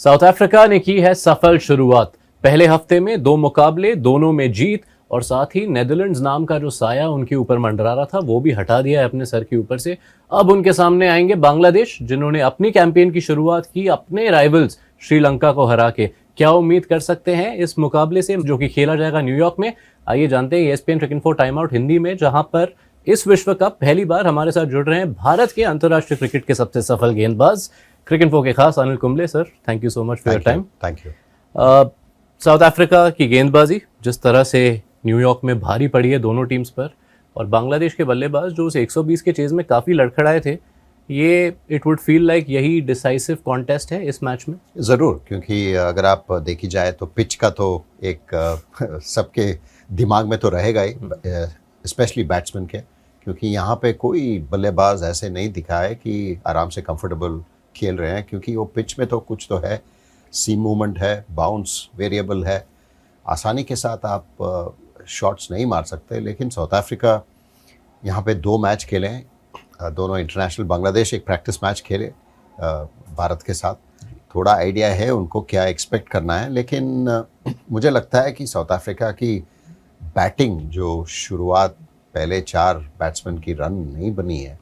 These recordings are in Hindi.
साउथ अफ्रीका ने की है सफल शुरुआत। पहले हफ्ते में 2 मुकाबले, दोनों में जीत और साथ ही नेदरलैंड्स नाम का जो साया उनके ऊपर मंडरा रहा था वो भी हटा दिया है अपने सर के ऊपर से। अब उनके सामने आएंगे बांग्लादेश, जिन्होंने अपनी कैंपेन की शुरुआत की अपने राइवल्स श्रीलंका को हरा के। क्या उम्मीद कर सकते हैं इस मुकाबले से जो कि खेला जाएगा न्यूयॉर्क में? आइए जानते हैं ESPN क्रिक-इन्फो टाइम आउट हिंदी में, जहां पर इस विश्व कप पहली बार हमारे साथ जुड़ रहे हैं भारत के अंतर्राष्ट्रीय क्रिकेट के सबसे सफल गेंदबाज, क्रिक-इन्फो के खास Anil Kumble. Sir, thank you so much for your time. Thank you. South Africa की गेंदबाजी जिस तरह से न्यूयॉर्क में भारी पड़ी है दोनों टीम्स पर, और बांग्लादेश के बल्लेबाज जो उस 120 के चेज में काफ़ी लड़खड़ाए थे, ये इट वुड फील लाइक यही डिसाइसिव कॉन्टेस्ट है इस मैच में। ज़रूर, क्योंकि अगर आप देखी जाए तो पिच का तो एक सबके दिमाग में तो रहेगा ही, स्पेशली बैट्समैन के, क्योंकि यहाँ पे कोई बल्लेबाज ऐसे नहीं दिखा है कि आराम से कंफर्टेबल खेल रहे हैं, क्योंकि वो पिच में तो कुछ तो है, सीम मूवमेंट है, बाउंस वेरिएबल है, आसानी के साथ आप शॉट्स नहीं मार सकते। लेकिन साउथ अफ्रीका यहाँ पे 2 मैच खेले हैं, दोनों इंटरनेशनल। बांग्लादेश एक प्रैक्टिस मैच खेले भारत के साथ, थोड़ा आइडिया है उनको क्या एक्सपेक्ट करना है। लेकिन मुझे लगता है कि साउथ अफ्रीका की बैटिंग जो शुरुआत पहले 4 बैट्समैन की रन नहीं बनी है,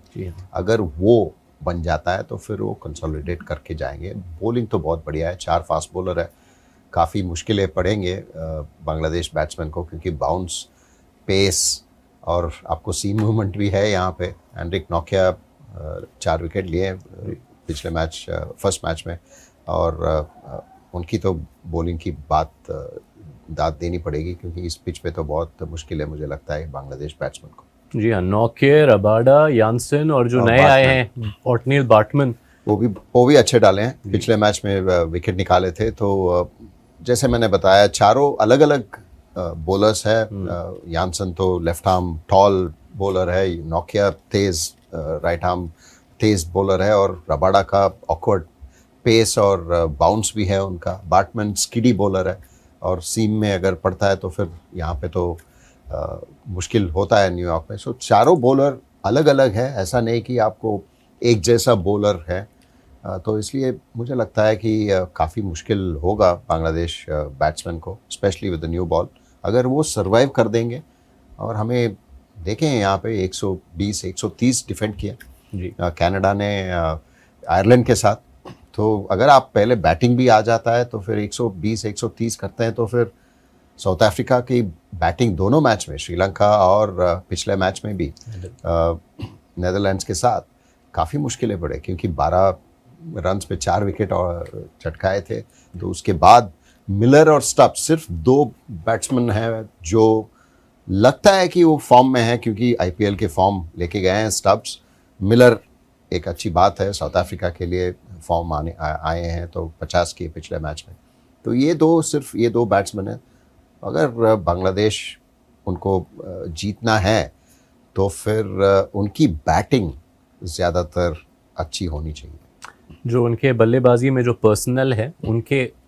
अगर वो बन जाता है तो फिर वो कंसोलिडेट करके जाएंगे। बॉलिंग तो बहुत बढ़िया है, 4 फास्ट बॉलर है, काफ़ी मुश्किलें पड़ेंगे बांग्लादेश बैट्समैन को, क्योंकि बाउंस, पेस और आपको सीम मूवमेंट भी है यहाँ पे। एंड्रिक नोकिया 4 विकेट लिए पिछले मैच, फर्स्ट मैच में, और उनकी तो बॉलिंग की दाद देनी पड़ेगी, क्योंकि इस पिच पे तो बहुत मुश्किल है मुझे लगता है बांग्लादेश बैट्समैन को। जी हाँ, नोकिया, रबाडा, यानसन और जो नए आए हैं ऑटनील बाटमन, वो भी अच्छे डाले हैं। पिछले मैच में विकेट निकाले थे। तो जैसे मैंने बताया, चारों अलग अलग बॉलर्स है। यानसन तो लेफ्ट आर्म टॉल बॉलर है, नोकिया तेज राइट आर्म तेज बॉलर है, और रबाडा का ऑकवर्ड पेस और बाउंस भी है उनका। बाटमन स्किडी बॉलर है, और सीम में अगर पड़ता है तो फिर यहाँ पे तो मुश्किल होता है न्यूयॉर्क में। सो चारों बॉलर अलग अलग है, ऐसा नहीं कि आपको एक जैसा बॉलर है। तो इसलिए मुझे लगता है कि काफ़ी मुश्किल होगा बांग्लादेश बैट्समैन को, specially with the new ball. अगर वो सर्वाइव कर देंगे, और हमें देखें यहाँ पे 120-130 डिफेंड किया कनाडा ने आयरलैंड के साथ। तो अगर आप पहले बैटिंग भी आ जाता है तो फिर 120-130 करते हैं, तो फिर साउथ अफ्रीका की बैटिंग दोनों मैच में, श्रीलंका और पिछले मैच में भी नेदरलैंड्स के साथ, काफ़ी मुश्किलें पड़े, क्योंकि 12 रन्स पे 4 विकेट और चटकाए थे। तो उसके बाद मिलर और स्टब्स, सिर्फ 2 बैट्समैन हैं जो लगता है कि वो फॉर्म में है, क्योंकि IPL के फॉर्म लेके गए हैं स्टब्स। मिलर एक अच्छी बात है साउथ अफ्रीका के लिए, फॉर्म आए हैं तो 50 किए पिछले मैच में। तो सिर्फ ये 2 बैट्समैन हैं। अगर बांग्लादेश उनको जीतना है तो फिर उनकी बैटिंग ज़्यादातर अच्छी होनी चाहिए। जो उनके बल्लेबाजी में जो पर्सनल है,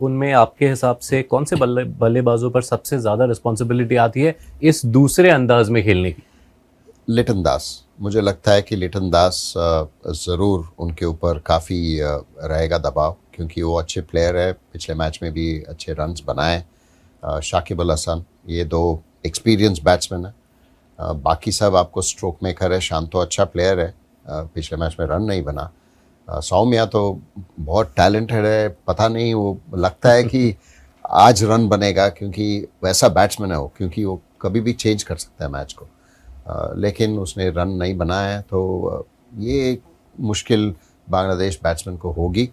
उनमें आपके हिसाब से कौन से बल्लेबाजों पर सबसे ज़्यादा रिस्पॉन्सिबिलिटी आती है इस दूसरे अंदाज में खेलने की? लिटन दास, मुझे लगता है कि लिटन दास ज़रूर उनके ऊपर काफ़ी रहेगा दबाव, क्योंकि वो अच्छे प्लेयर है, पिछले मैच में भी अच्छे रन्स बनाए। शाकिब अल हसन, ये 2 एक्सपीरियंस बैट्समैन है। बाकी सब आपको स्ट्रोक मेकर है। शांतो अच्छा प्लेयर है, पिछले मैच में रन नहीं बना। सौम्या तो बहुत टैलेंटेड है, पता नहीं, वो लगता है कि आज रन बनेगा, क्योंकि वैसा बैट्समैन है वो, क्योंकि वो कभी भी चेंज कर सकता है मैच को। लेकिन उसने रन नहीं बनाया है, तो ये मुश्किल बांग्लादेश बैट्समैन को होगी।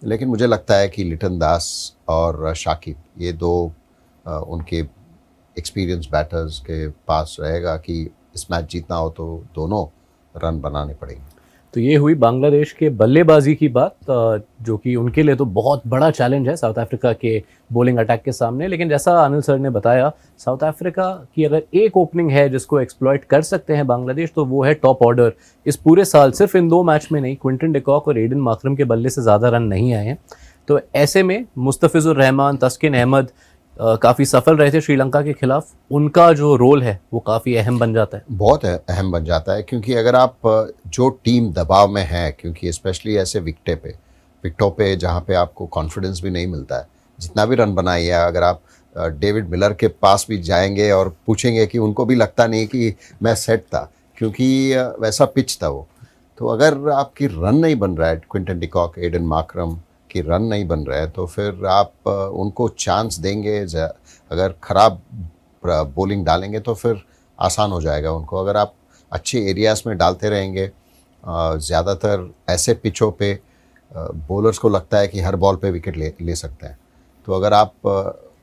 लेकिन मुझे लगता है कि लिटन दास और शाकिब, ये 2 उनके एक्सपीरियंस बैटर्स के पास रहेगा कि इस मैच जीतना हो तो दोनों रन बनाने पड़ेंगे। तो ये हुई बांग्लादेश के बल्लेबाजी की बात, जो कि उनके लिए तो बहुत बड़ा चैलेंज है साउथ अफ्रीका के बॉलिंग अटैक के सामने। लेकिन जैसा अनिल सर ने बताया, साउथ अफ्रीका की अगर एक ओपनिंग है जिसको एक्सप्लॉइट कर सकते हैं बांग्लादेश, तो वो है टॉप ऑर्डर। इस पूरे साल सिर्फ इन 2 मैच में नहीं, क्विंटन डिकॉक और एडन मार्करम के बल्ले से ज़्यादा रन नहीं आए हैं। तो ऐसे में मुस्तफिजुर रहमान, तस्किन अहमद काफ़ी सफल रहे थे श्रीलंका के खिलाफ। उनका जो रोल है वो काफ़ी अहम बन जाता है, बहुत अहम बन जाता है, क्योंकि अगर आप जो टीम दबाव में है, क्योंकि स्पेशली ऐसे विकेटे पे विकेटों पे जहाँ पे आपको कॉन्फिडेंस भी नहीं मिलता है, जितना भी रन बनाइए, अगर आप डेविड मिलर के पास भी जाएंगे और पूछेंगे कि उनको भी लगता नहीं कि मैं सेट था, क्योंकि वैसा पिच था वो। तो अगर आपकी रन नहीं बन रहा है, क्विंटन डिकॉक, एडन मार्करम की रन नहीं बन रहा है, तो फिर आप उनको चांस देंगे, अगर ख़राब बॉलिंग डालेंगे तो फिर आसान हो जाएगा उनको। अगर आप अच्छे एरियाज़ में डालते रहेंगे, ज़्यादातर ऐसे पिचों पे बॉलर्स को लगता है कि हर बॉल पे विकेट ले सकते हैं। तो अगर आप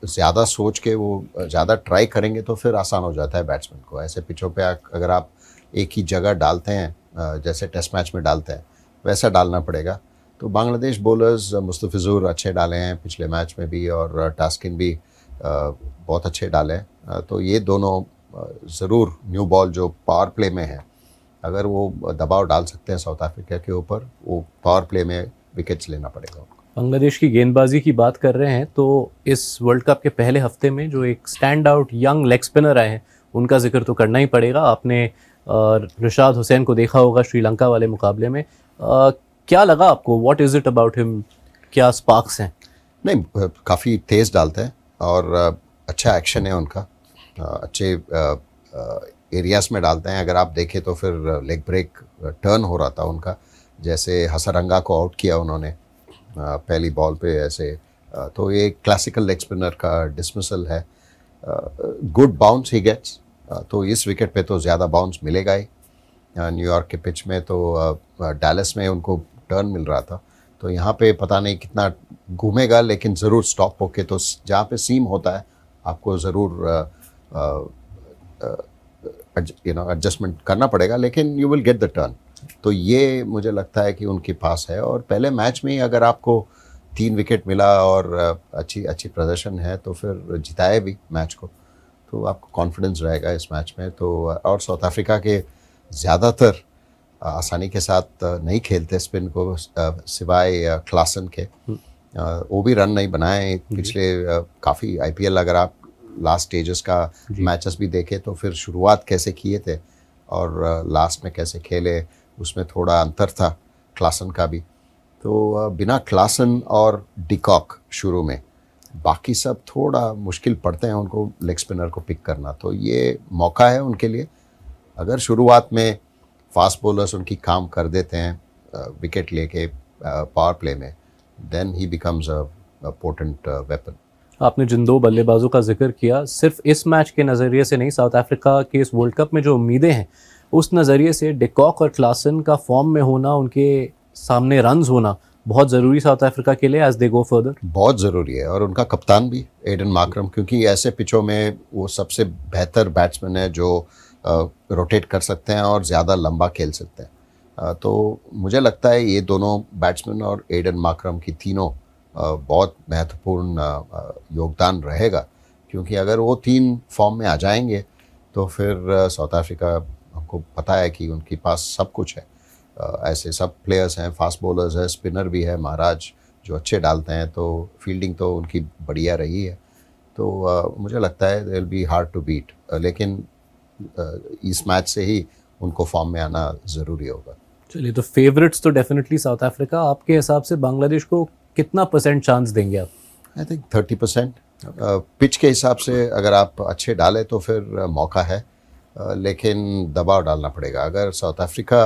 ज़्यादा सोच के वो ज़्यादा ट्राई करेंगे तो फिर आसान हो जाता है बैट्समैन को। ऐसे पिचों पे अगर आप एक ही जगह डालते हैं, जैसे टेस्ट मैच में डालते हैं, वैसा डालना पड़ेगा। तो बांग्लादेश बॉलर्स मुस्तफिजुर अच्छे डाले हैं पिछले मैच में भी, और टास्किन भी बहुत अच्छे डाले हैं। तो ये दोनों ज़रूर न्यू बॉल जो पावर प्ले में है, अगर वो दबाव डाल सकते हैं साउथ अफ्रीका के ऊपर, वो पावर प्ले में विकेट्स लेना पड़ेगा। बांग्लादेश की गेंदबाजी की बात कर रहे हैं तो इस वर्ल्ड कप के पहले हफ्ते में जो एक stand out young leg spinner आए हैं उनका जिक्र तो करना ही पड़ेगा। आपने रिशाद हुसैन को देखा होगा श्रीलंका वाले मुकाबले में, क्या लगा आपको? What is it about him? क्या स्पार्क्स हैं? नहीं, काफ़ी तेज़ डालते हैं और अच्छा एक्शन है उनका, अच्छे एरियाज़ में डालते हैं। अगर आप देखें तो फिर लेग ब्रेक टर्न हो रहा था उनका, जैसे हसरंगा को आउट किया उन्होंने पहली बॉल पे ऐसे। तो ये क्लासिकल लेग स्पिनर का डिसमिसल है। गुड बाउंस ही गेट्स, तो इस विकेट पे तो ज़्यादा बाउंस मिलेगा ही। न्यूयॉर्क के पिच में तो डैलस में उनको टर्न मिल रहा था, तो यहाँ पे पता नहीं कितना घूमेगा, लेकिन ज़रूर स्टॉप होके तो जहाँ पे सीम होता है आपको ज़रूर एडजस्टमेंट करना पड़ेगा, लेकिन you will get the turn. तो ये मुझे लगता है कि उनके पास है। और पहले मैच में ही अगर आपको 3 विकेट मिला और अच्छी प्रदर्शन है तो फिर जिताए भी मैच को, तो आपको कॉन्फिडेंस रहेगा इस मैच में। तो और साउथ अफ्रीका के ज़्यादातर आसानी के साथ नहीं खेलते स्पिन को, सिवाय क्लासन के। वो भी रन नहीं बनाए पिछले काफ़ी आईपीएल। अगर आप लास्ट स्टेजेस का मैचेस भी देखें तो फिर शुरुआत कैसे किए थे और लास्ट में कैसे खेले, उसमें थोड़ा अंतर था क्लासन का भी। तो बिना क्लासन और डिकॉक शुरू में, बाकी सब थोड़ा मुश्किल पड़ते हैं उनको लेग स्पिनर को पिक करना। तो ये मौका है उनके लिए। अगर शुरुआत में फास्ट बॉलर्स उनकी काम कर देते हैं विकेट लेके पावर प्ले में, then he becomes a potent weapon. आपने जिन 2 बल्लेबाजों का जिक्र किया, सिर्फ इस मैच के नज़रिए से नहीं, साउथ अफ्रीका के इस वर्ल्ड कप में जो उम्मीदें हैं उस नज़रिए से डिकॉक और क्लासन का फॉर्म में होना, उनके सामने रन्स होना बहुत ज़रूरी साउथ अफ्रीका के लिए एज दे गो फर्दर। बहुत ज़रूरी है। और उनका कप्तान भी एडन मार्करम, क्योंकि ऐसे पिचों में वो सबसे बेहतर बैट्समैन है जो रोटेट कर सकते हैं और ज़्यादा लंबा खेल सकते हैं। तो मुझे लगता है ये दोनों बैट्समैन और एडन मार्करम की तीनों बहुत महत्वपूर्ण योगदान रहेगा, क्योंकि अगर वो 3 फॉर्म में आ जाएंगे तो फिर साउथ अफ्रीका, हमको पता है कि उनके पास सब कुछ है। ऐसे सब प्लेयर्स हैं, फास्ट बॉलर्स है, स्पिनर भी है महाराज जो अच्छे डालते हैं, तो फील्डिंग तो उनकी बढ़िया रही है। तो मुझे लगता है they will be hard to beat, लेकिन इस मैच से ही उनको फॉर्म में आना ज़रूरी होगा। चलिए, तो फेवरेट्स तो डेफिनेटली साउथ अफ्रीका। आपके हिसाब से बांग्लादेश को कितना % चांस देंगे आप? I think 30%। पिच के हिसाब से अगर आप अच्छे डालें तो फिर मौका है, लेकिन दबाव डालना पड़ेगा। अगर साउथ अफ्रीका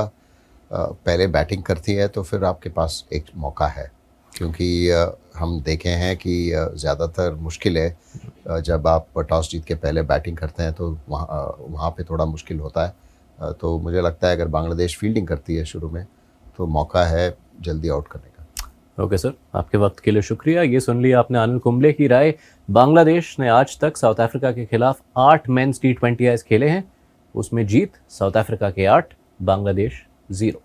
पहले बैटिंग करती है तो फिर आपके पास एक मौका है, क्योंकि हम देखे हैं कि ज़्यादातर मुश्किल है जब आप टॉस जीत के पहले बैटिंग करते हैं, तो वहाँ पे थोड़ा मुश्किल होता है। तो मुझे लगता है अगर बांग्लादेश फील्डिंग करती है शुरू में तो मौका है जल्दी आउट करने का। ओके सर, आपके वक्त के लिए शुक्रिया। ये सुन लिया आपने अनिल कुंबले की राय। बांग्लादेश ने आज तक साउथ अफ्रीका के खिलाफ 8 मेंस T20 खेले हैं, उसमें जीत साउथ अफ्रीका के 8, बांग्लादेश 0।